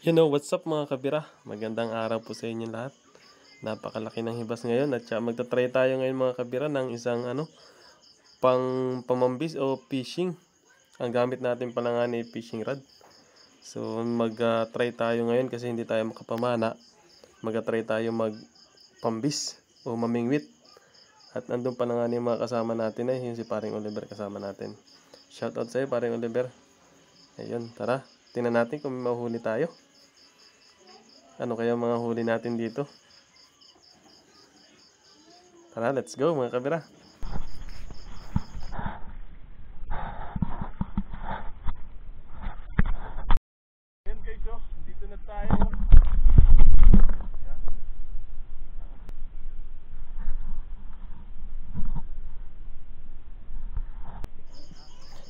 What's up mga kabira? Magandang araw po sa inyo lahat. Napakalaki ng hibas ngayon at magta-try tayo ngayon mga kabira ng isang pamambis o fishing. Ang gamit natin pala nga ni fishing rod. So mag-try tayo ngayon kasi hindi tayo makapamana. Mag-try tayo magpambis o mamingwit. At nandun pa na nga yung mga kasama natin yung si paring Oliver kasama natin. Shoutout sa iyo paring Oliver. Ayun, tara. Tingnan natin kung may mahuhuli tayo. Ano kaya mga huli natin dito? Tara, let's go mga kabira. Ayan guys, dito na tayo.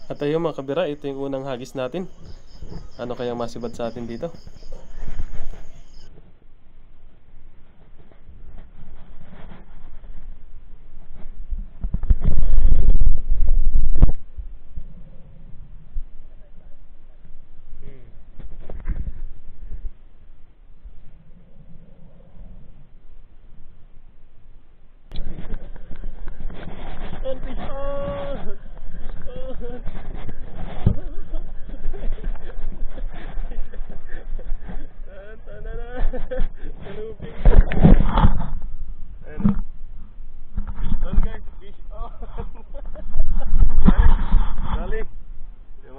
At ayun mga kabira, ito yung unang hagis natin. Ano kaya masibad sa atin dito?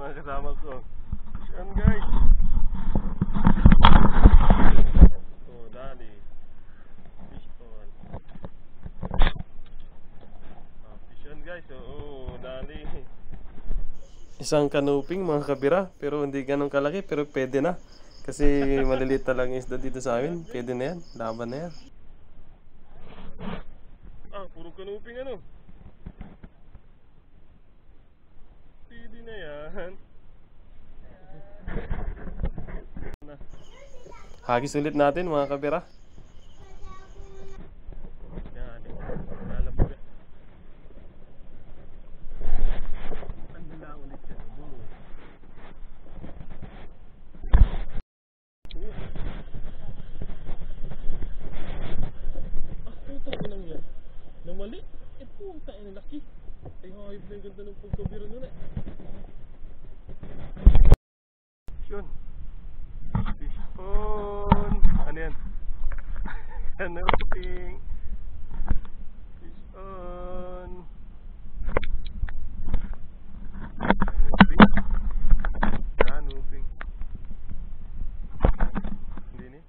Kasama ko. Yan guys. Oh, dali. Fish on. Fish on guys. Oh, dali. Isang kanuping mga kabira, pero hindi ganun kalaki, pero pwede na. Kasi maliliit na lang isda dito sa amin. Pwede na yan. Laban na yan. Puro kanuping ano. Pwede na yan. Hagis ulit natin mga kabira. Namali? Puta yung laki. Ay hayop na yung ganda ng pagkabira nun Yun. Fish on. Ano yan? Kanuping. Fish on. Kanuping. Hindi ni.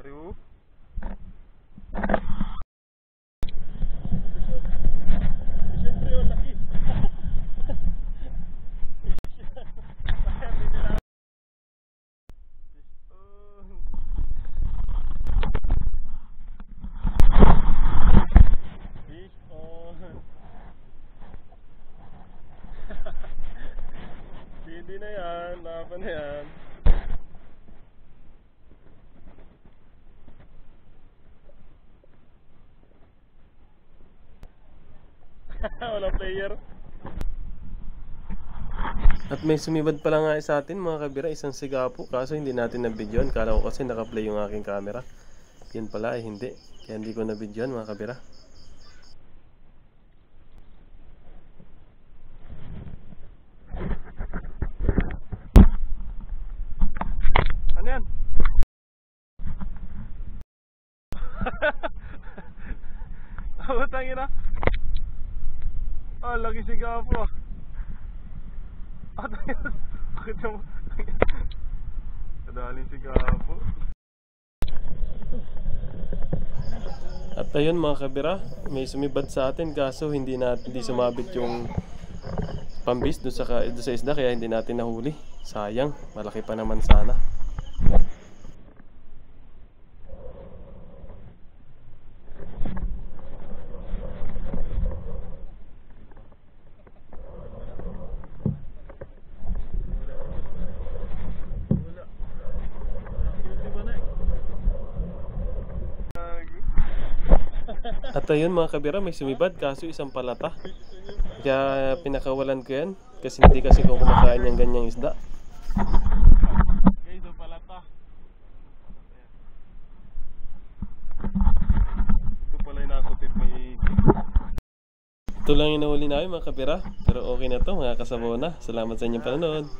Ariw. Hindi na yan, laban na yan. Walang player. At may sumibad pala nga sa atin mga kabira, isang sigapo. Kaso hindi natin na-videoan. Kala ko kasi naka-play yung aking camera. Yan pala ay hindi. Kaya hindi ko na-videoan mga kabira. Ano yan? Utangin na. Lagi sigapo. Bakit yung kadaling sigapo? At ayun mga kabira, may sumibad sa atin kaso hindi sumabit yung pambis doon sa isda kaya hindi natin nahuli. Sayang, malaki pa naman sana. At ayun mga kabira, may sumibad kaso isang palata. Kaya pinakawalan ko yan kasi hindi kasi ko kumakain yung ganyang isda. Ito lang yung nahuli namin mga kapira. Pero okay na to, mga kasabaw na. Salamat sa inyong panonood.